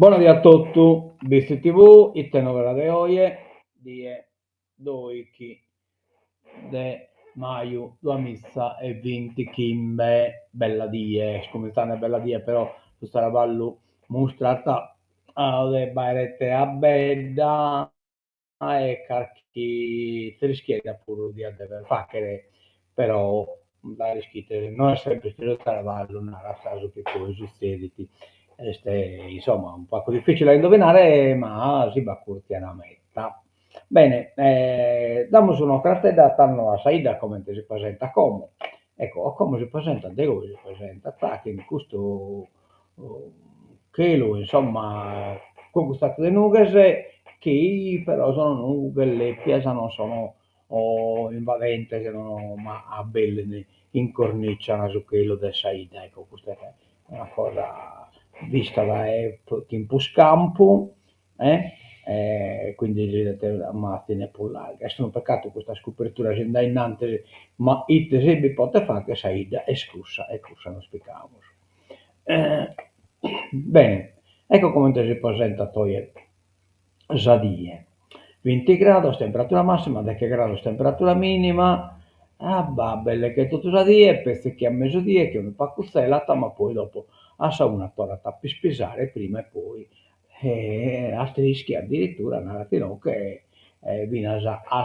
Buonasera a tutti, visti TV, ite novela de oie, die 12 de maio 2020, chimbe, bella die, come stanno bella die, però su staravallu mostrata de bairette a bedda e carchi te rischieda pure di dever fare, però la rischite non è sempre lo staravallu, non ha caso che poi esistediti. Insomma, un po' difficile da indovinare, ma si va curti a una meta. Bene, damos un'occhiata da tanto a Saida come si presenta come. Ecco, come si presenta, Dego si presenta, che in questo che lui, insomma, con questa de nughes che però sono nughe, le piazza non sono invadenti, che non, ma a belle incorniciano su quello del Saida. Ecco, questa è una cosa vista da tempo scampo, quindi vedete Martin e larga. È un peccato questa scopertura da innanzi, ma it si poteva fare che Saida è scusa, non spieghiamo. Bene, ecco come si presenta Toye Zadie. 20 gradi, temperatura massima, 10 gradi, temperatura minima. Ah, belle che tutto Zadie, pezzi che a mezzodì, che un paccuzzellata, ma poi dopo a una torata per spisare prima e poi asterischi addirittura narratino che viene a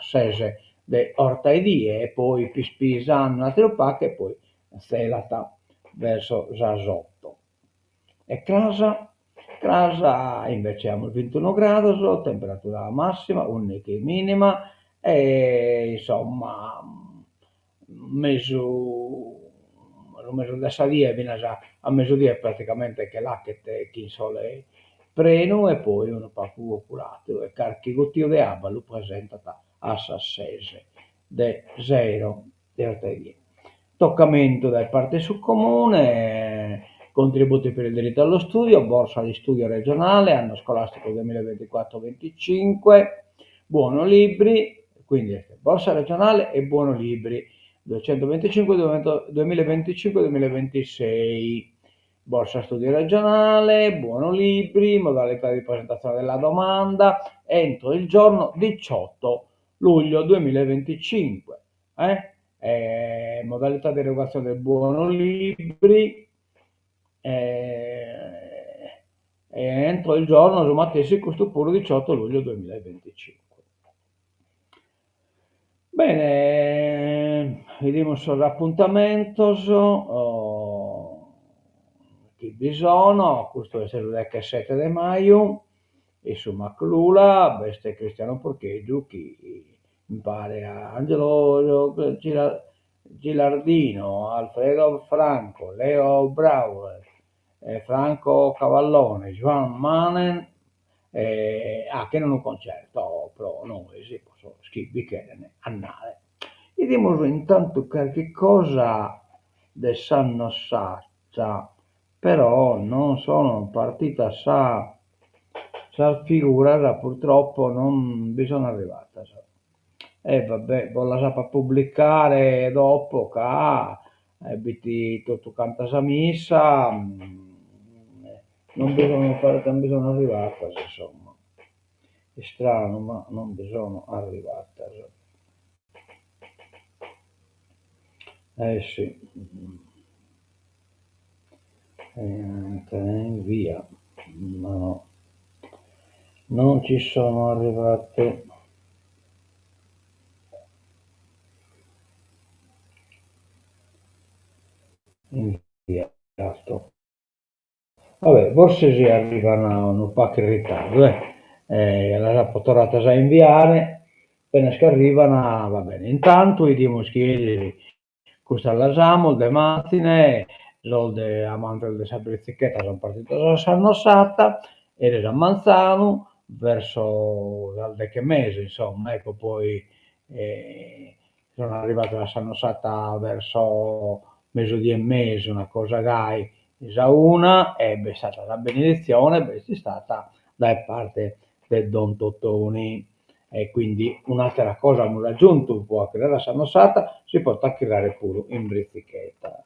sese de orta e die e poi per spisare una tropa e poi selata verso Zasotto. E casa invece abbiamo 21 gradi, temperatura massima, unica e minima, e insomma, meso da salire fino a mezzodì praticamente che là che te chi sole preno e poi un po' più oculato e carchi gottio di abba lo presenta a sassese de 0 di arterie. Toccamento da parte sul comune, contributi per il diritto allo studio, borsa di studio regionale, anno scolastico 2024-25, buono libri, quindi borsa regionale e buono libri 225 2025-2026. Borsa studio regionale, buono libri, modalità di presentazione della domanda entro il giorno 18 luglio 2025. Modalità di erogazione del buono libri entro il giorno su Mattesi questo pure 18 luglio 2025. Bene, vediamo sull'appuntamento che bisogna, questo è il 7 di maio, e su Maclula, Beste Cristiano Porcheggio, che impare a Angelo Gilardino, Alfredo Franco, Leo Brauer, Franco Cavallone, Joan Manen, che non un concerto, però noi si possono scrivere annale. Vediamo intanto qualche cosa del Sanno Saccia, però non sono partita sa figura, purtroppo non bisogna arrivata. E vabbè, la sapa pubblicare dopo che abiti tutto canta sa missa, non bisogna fare, non bisogna arrivata, insomma. È strano, ma non bisogna arrivata. Sì. Via, ma no, non ci sono arrivate. Inviato. Vabbè, forse si arrivano un po' in ritardo, la potorata già inviare, appena che arrivano va bene. Intanto vediamo che questa lasciamo, de mattina, l'olde amante di Sabrizichetta sono partito da Sannossata, ed a Manzano, verso dal che mese, insomma, ecco, poi sono arrivato a Sannossata verso mezzodì e mese, una cosa gai, già una, è stata la benedizione, è stata da parte del Don Tottoni. E quindi un'altra cosa abbiamo raggiunto un po' a creare la Sannossata, si può creare pure in Brizzichetta.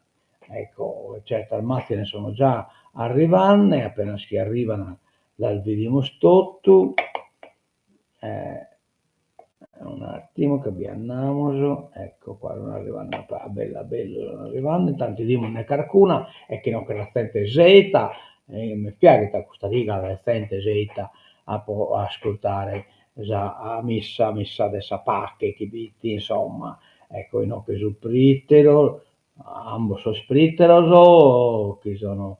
ecco, certo, al mattine sono già arrivando, appena si arrivano dal vediamo stotto, un attimo che andiamo, ecco qua, non arrivando, bella, bello, non arrivando, intanto diamo una carcuna, e che non che la sente zeta, mi piace che questa riga la sente zeta a ascoltare già a missa de sapacche, che bitti, insomma, ecco, no, che su prittero, ambo so sprittero, che sono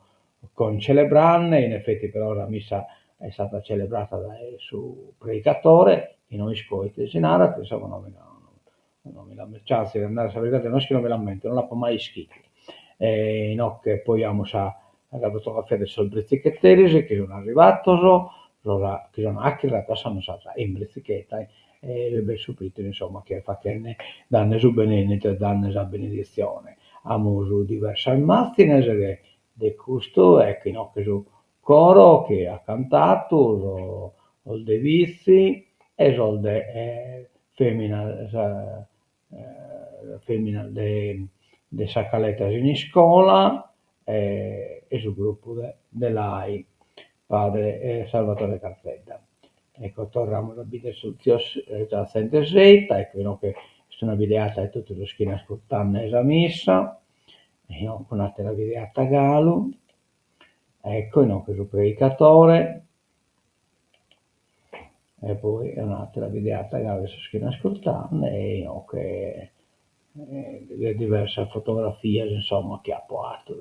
con celebranne, in effetti però la missa è stata celebrata dal suo predicatore, in noi scoiti in Arab, insomma non mi lamento, anzi, andare a verità non è che non mi lamento, non la può mai scritto. No, che poi abbiamo la fotografia del sol Brizzichetterisi, che sono arrivato, che sono anche in realtà sono stata in Brizzichetta, e beh, subito, insomma, che fa che ne danno su benedetto, danno la benedizione. Abbiamo su diverse almastine, che di questo è che no, che su coro che ha cantato, il De Vizi e il de femmina, femmina de Sacaletta in scuola, e sul gruppo dell'AI, padre Salvatore Carfedda. Ecco, torniamo a vedere sul zio già sente setta, ecco, no, che sono videata e tutte le schiene ascoltando la messa, e io con la videata a Galo, ecco, no, che sul predicatore, e poi un'altra videata che adesso schiena ascoltando, e no, che le diverse fotografie, insomma, che ha portato.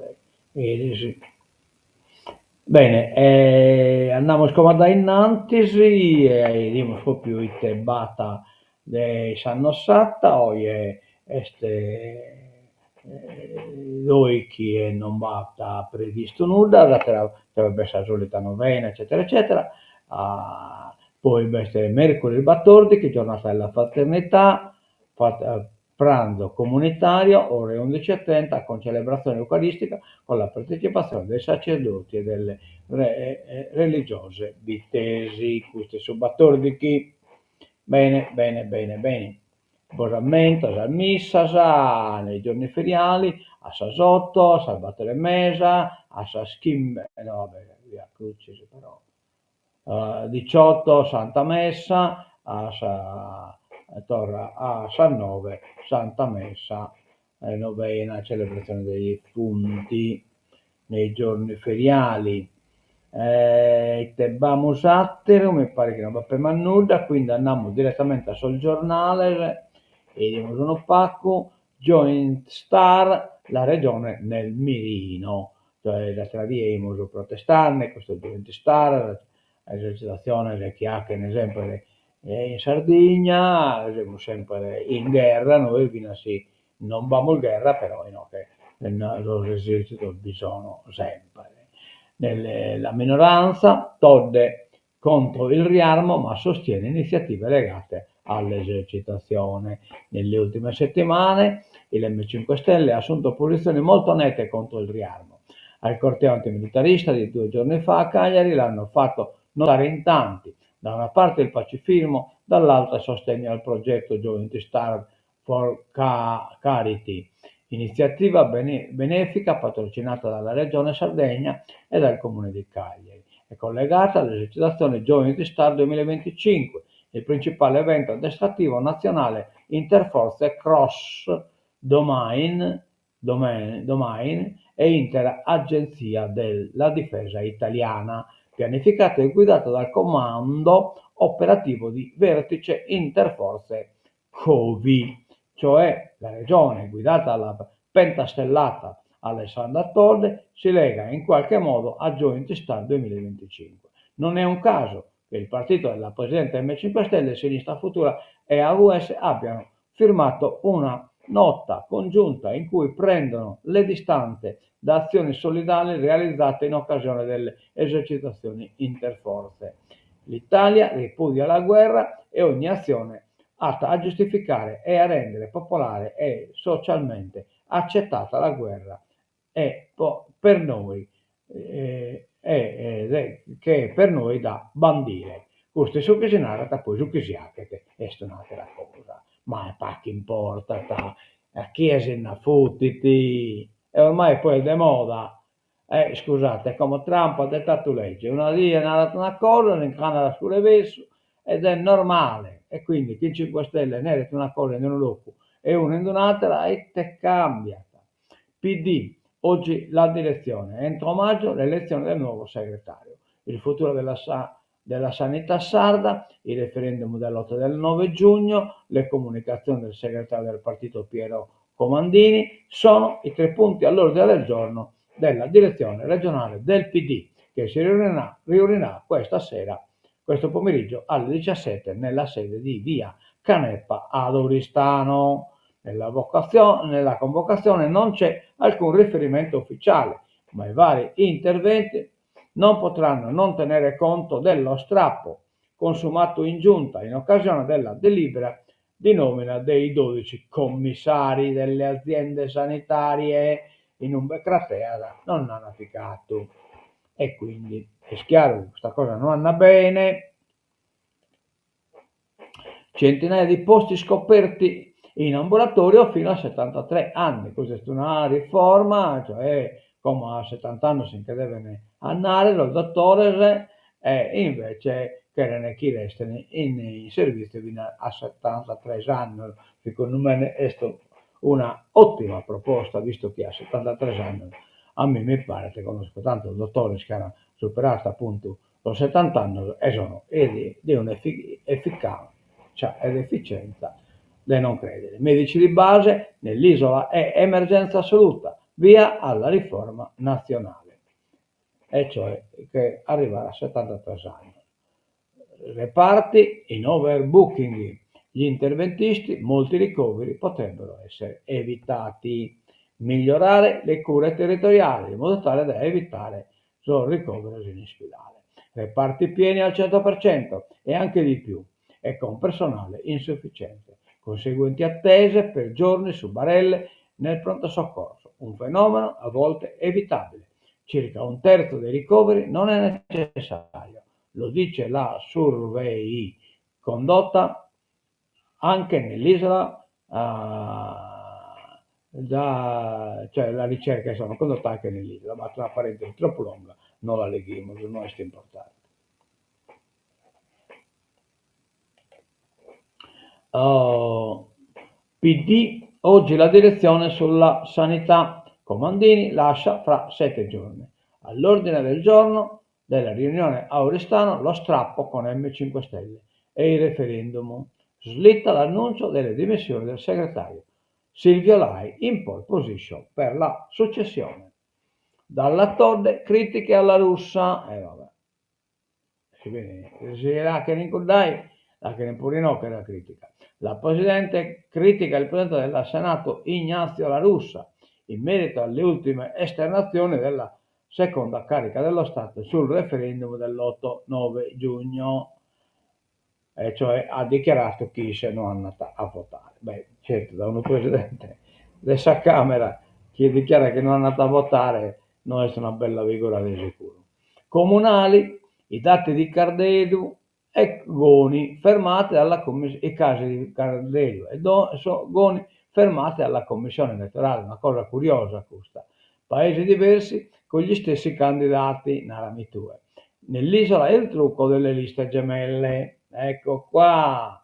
Bene, andiamo scomandare innanzi, e dimos proprio i tebata de San Ossata, oie noi che non va previsto nulla, dovrebbe essere la solita novena, eccetera, eccetera. Poi invece mercoledì 14, giornata della fraternità, pranzo comunitario, ore 11:30, con celebrazione eucaristica, con la partecipazione dei sacerdoti e delle religiose vitesi, questi subatori di chi. Bene, bene, bene, bene. Bosamento, a missa, nei giorni feriali, a Sasotto, a Salvatore Mesa, a Saschim, no, vabbè, via Crucis però. 18 Santa Messa, torna a San Nove, Santa Messa, novena, celebrazione dei defunti nei giorni feriali. Tebbamo Sattero, mi pare che non va per nulla, quindi andiamo direttamente sul giornale e diamo un pacco, Joint Star, la regione nel mirino, cioè la tradiamo su protestante, questo Joint Star, l'esercitazione che ha, che ad esempio in Sardegna, siamo sempre in guerra, noi fino a sì, non vamo in guerra, però no, che l'esercito bisogna sempre. La minoranza todde contro il riarmo, ma sostiene iniziative legate all'esercitazione. Nelle ultime settimane il M5 Stelle ha assunto posizioni molto nette contro il riarmo. Al corteo antimilitarista di 2 giorni fa a Cagliari l'hanno fatto notare in tanti, da una parte il pacifismo, dall'altra il sostegno al progetto Joint Star for Charity, iniziativa benefica patrocinata dalla Regione Sardegna e dal Comune di Cagliari. È collegata all'esercitazione Joint Star 2025, il principale evento addestrativo nazionale interforze cross domain e interagenzia della difesa italiana, pianificata e guidata dal Comando Operativo di Vertice Interforze COVI, cioè la regione guidata dalla pentastellata Alessandra Torde si lega in qualche modo a Joint Star 2025. Non è un caso che il partito della Presidente M5 Stelle, Sinistra Futura e AVS abbiano firmato una nota congiunta in cui prendono le distanze da azioni solidali realizzate in occasione delle esercitazioni interforze. L'Italia ripudia la guerra e ogni azione atta a giustificare e a rendere popolare e socialmente accettata la guerra è per noi che è per noi da bandire. Questo è su che si narra, poi su che si ha, che è un'altra cosa. Ma che importa, a chiesa in fottiti, e ormai poi è de moda. Scusate, è come Trump ha dettato legge, una via ha dato una cosa, l'incanala sulle verso ed è normale. E quindi chi 5 Stelle ne ha detto una cosa in un luogo e uno in un'altra e te cambia. PD, oggi la direzione, entro maggio l'elezione del nuovo segretario, il futuro della sanità sarda, il referendum dell'8 e del 9 giugno, le comunicazioni del segretario del partito Piero Comandini sono i 3 punti all'ordine del giorno della direzione regionale del PD che si riunirà questa sera, questo pomeriggio alle 17 nella sede di via Canepa ad Oristano. Nella convocazione non c'è alcun riferimento ufficiale, ma i vari interventi non potranno non tenere conto dello strappo consumato in giunta in occasione della delibera di nomina dei 12 commissari delle aziende sanitarie in un cratere non hanno applicato. E quindi è chiaro che questa cosa non andrà bene. Centinaia di posti scoperti in ambulatorio fino a 73 anni. Questa è una riforma, cioè come a 70 anni si deve andare, lo dottore, e invece che chi resta in servizio fino a 73 anni. Secondo me è una ottima proposta, visto che a 73 anni a me mi pare che conosco tanto dottori che hanno superato appunto los 70 anni e sono di un'efficacia ed efficienza da non credere. Medici di base nell'isola è emergenza assoluta, via alla riforma nazionale, e cioè che arriverà a 73 anni. Reparti in overbooking, gli interventisti, molti ricoveri potrebbero essere evitati. Migliorare le cure territoriali in modo tale da evitare solo ricoveri in ospedale. Reparti pieni al 100% e anche di più, e con personale insufficiente. Conseguenti attese per giorni su barelle nel pronto soccorso, un fenomeno a volte evitabile. Circa un terzo dei ricoveri non è necessario, lo dice la survey condotta anche nell'isola, cioè la ricerca sono condotta anche nell'isola, ma tra una parentesi troppo lunga non la leghiamo, non è importante. PD, oggi la direzione sulla sanità, Comandini lascia fra 7 giorni. All'ordine del giorno della riunione a Oristano lo strappo con M5 Stelle e il referendum. Slitta l'annuncio delle dimissioni del segretario. Silvio Lai in pole position per la successione. Dalla Todde critiche alla russa, vabbè. Si vede, si era che ricordai, la che pure no che era critica. La Presidente critica il Presidente del Senato Ignazio La Russa in merito alle ultime esternazioni della seconda carica dello Stato sul referendum dell'8-9 giugno, e cioè ha dichiarato chi se non è andata a votare. Beh, certo, da uno Presidente della Camera che dichiara che non è andata a votare non è una bella figura di sicuro. Comunali, i dati di Cardedu e Goni fermati dalla commissione, i casi di Cardedu e Goni fermati dalla commissione elettorale, una cosa curiosa questa. Paesi diversi con gli stessi candidati, Naramitue. Nell'isola è il trucco delle liste gemelle, ecco qua.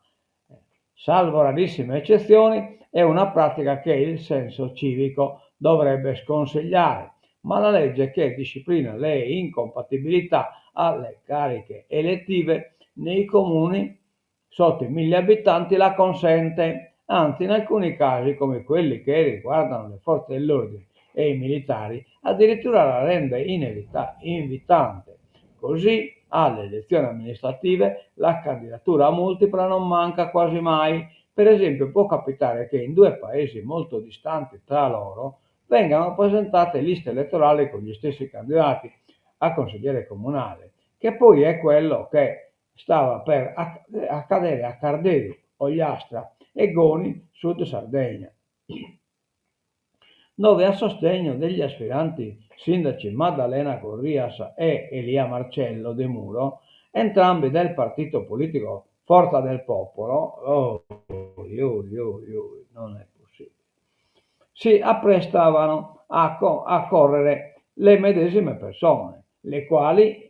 Salvo rarissime eccezioni, è una pratica che il senso civico dovrebbe sconsigliare, ma la legge che disciplina le incompatibilità alle cariche elettive nei comuni sotto i 1000 abitanti la consente, anzi in alcuni casi, come quelli che riguardano le forze dell'ordine e i militari, addirittura la rende invitante. Così alle elezioni amministrative la candidatura multipla non manca quasi mai. Per esempio può capitare che in due paesi molto distanti tra loro vengano presentate liste elettorali con gli stessi candidati a consigliere comunale, che poi è quello che stava per accadere a Cardedu, Ogliastra e Goni, Sud Sardegna, dove a sostegno degli aspiranti sindaci Maddalena Corrias e Elia Marcello De Muro, entrambi del partito politico Forza del Popolo, non è possibile, si apprestavano a correre le medesime persone, le quali,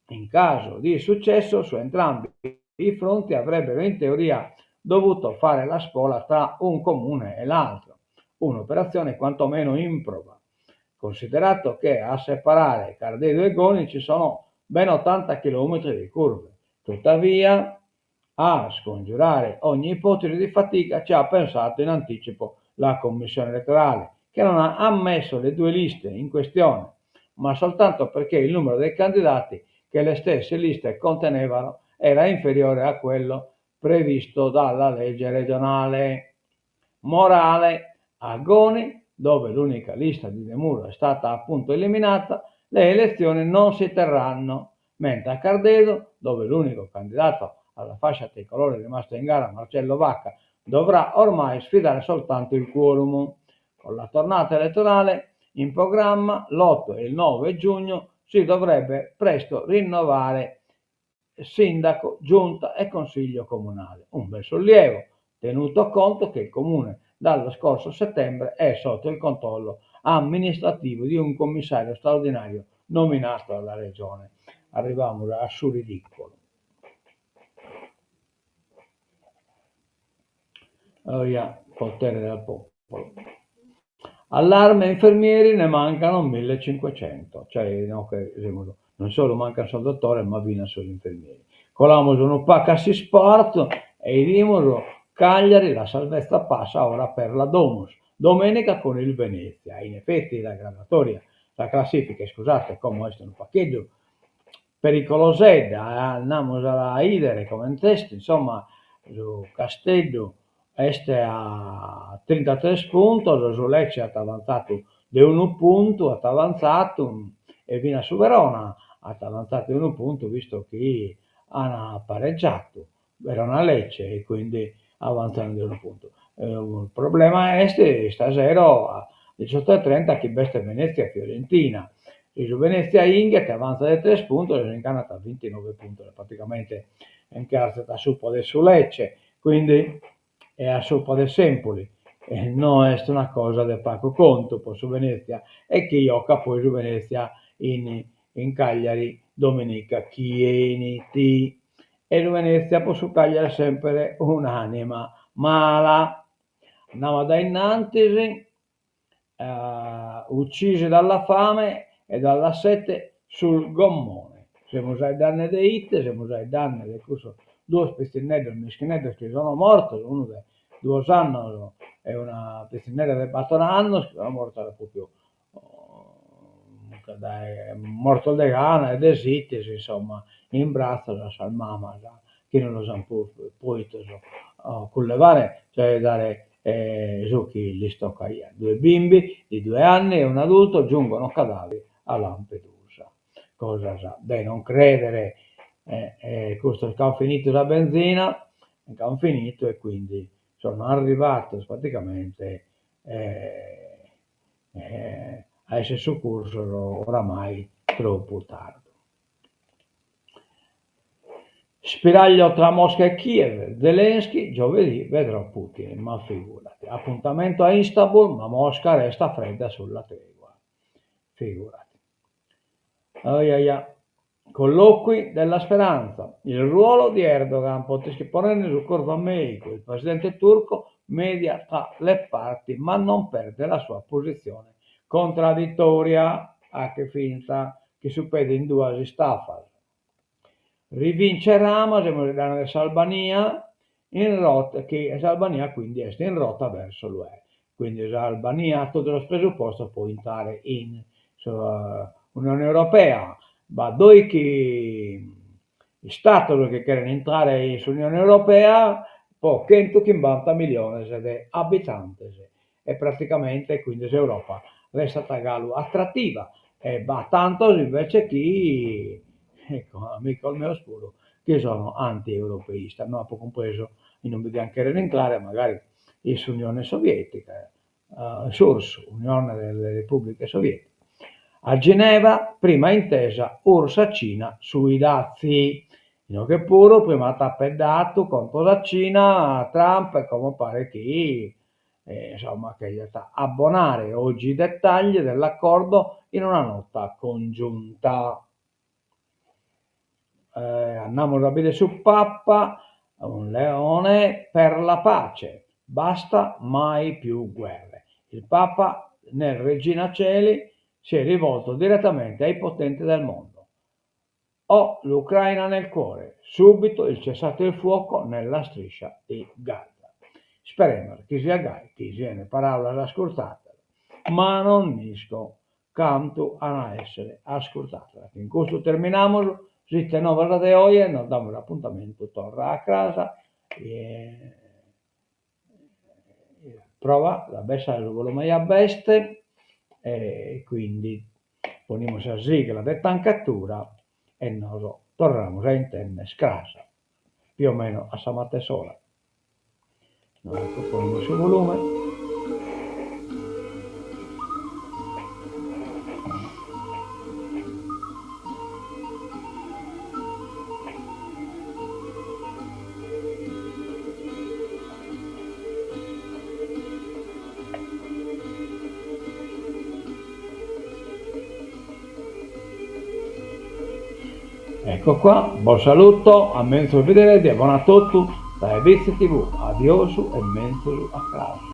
in caso di successo su entrambi i fronti, avrebbero in teoria dovuto fare la spola tra un comune e l'altro, un'operazione quantomeno improba, considerato che a separare Cardedo e Goni ci sono ben 80 km di curve. Tuttavia, a scongiurare ogni ipotesi di fatica ci ha pensato in anticipo la Commissione elettorale, che non ha ammesso le due liste in questione, ma soltanto perché il numero dei candidati che le stesse liste contenevano era inferiore a quello previsto dalla legge regionale. Morale: a Goni, dove l'unica lista di De Muro è stata appunto eliminata, le elezioni non si terranno, mentre a Cardedo, dove l'unico candidato alla fascia tricolore rimasto in gara, Marcello Vacca, dovrà ormai sfidare soltanto il quorum. Con la tornata elettorale in programma, l'8 e il 9 giugno si dovrebbe presto rinnovare sindaco, giunta e consiglio comunale. Un bel sollievo, tenuto conto che il comune dallo scorso settembre è sotto il controllo amministrativo di un commissario straordinario nominato dalla regione. Arriviamo a sul ridicolo. Potere del popolo. Allarme infermieri, ne mancano 1500, cioè no, che, non solo mancano sul dottore, ma vino sugli infermieri. Colamos un pacassi sport e dimos Cagliari, la salvezza passa ora per la Domus, domenica con il Venezia. In effetti la graduatoria, la classifica, scusate, come è un pacchetto pericolosetta, andiamo a ridere come un test, insomma, su Castello este a 33 puntos, su Lecce ha avanzato di 1 punto, ha avanzato e viene su Verona, ha avanzato di 1 punto visto che hanno pareggiato Verona-Lecce e quindi avanzano di 1 punto. Il problema è che stasera a 18:30 chi beste Venezia e Fiorentina. E su Venezia Inghia che avanza di 3 punti, è incanata a 29 punti, praticamente è in casa su su Lecce, quindi è a sopra del Sempoli. Non è una cosa del poco conto poi su Venezia e che gioca poi su Venezia in Cagliari domenica Chieniti e su Venezia poi su Cagliari sempre un'anima mala. Andiamo da innanzi, uccisi dalla fame e dalla sete sul gommone. Siamo ai danni dei hit, siamo ai danni del corso due pestinelli, meschinelli che sono morti, uno di 2 anni e una pestinella di 4 anni che sono morta proprio morto di gana e di sitisi, insomma, in braccio la salmama, che non lo sanno poi collevare, cioè dare su chi li stocca io. 2 bimbi di 2 anni e un adulto giungono cadaveri a Lampedusa. Cosa sa? Beh, non credere, questo che hanno finito la benzina, che hanno finito e quindi sono arrivato praticamente a essere soccorso oramai troppo tardi. Spiraglio tra Mosca e Kiev, Zelensky, giovedì vedrò Putin, ma figurati. Appuntamento a Istanbul, ma Mosca resta fredda sulla tregua. Figurati. Colloqui della speranza. Il ruolo di Erdogan potresti porre sul corpo meico. Il presidente turco media tra le parti, ma non perde la sua posizione contraddittoria, anche finta, che suppede in due si staffa. Rivincerà, siamo adesso Albania, in rotta, che Albania quindi è in rotta verso l'UE. Quindi Albania ha tutto lo presupposto può entrare in Unione Europea, ma due che Stati che vogliono entrare in Unione Europea, poi 150 milioni di abitanti e praticamente quindi l'Europa resta attrattiva e va tanto invece chi ecco, amico il mio oscuro, che sono anti-europeista, non ho compreso in non vediamo che entrare magari in Unione Sovietica, SURS, Unione delle Repubbliche Sovietiche. A Ginevra, prima intesa URSS-Cina sui dazi. Che pure prima tappedato contro la Cina, Trump, come pare che insomma, che gli sta abbonare oggi i dettagli dell'accordo in una nota congiunta. Andiamo a vedere su Papa, un leone per la pace, basta mai più guerre. Il Papa nel Regina Coeli si è rivolto direttamente ai potenti del mondo. Ho l'Ucraina nel cuore, subito il cessate il fuoco nella striscia di Gaza. Speriamo che sia gai, che siano parole ascoltate, ma non nisco canto a essere ascoltate. In questo terminamos, sitte novela de hoy, nos damos l'appuntamento, torna a casa e prova la bessa del volume a beste e quindi ponemos a sigla de tancatura e nos tornamos a interne scrasa, più o meno a samate sola. Noi ponemos su volume. Ecco qua, buon saluto, a menso vedere, buon a tutti, da Ebiz TV, adiosu e menso a classe.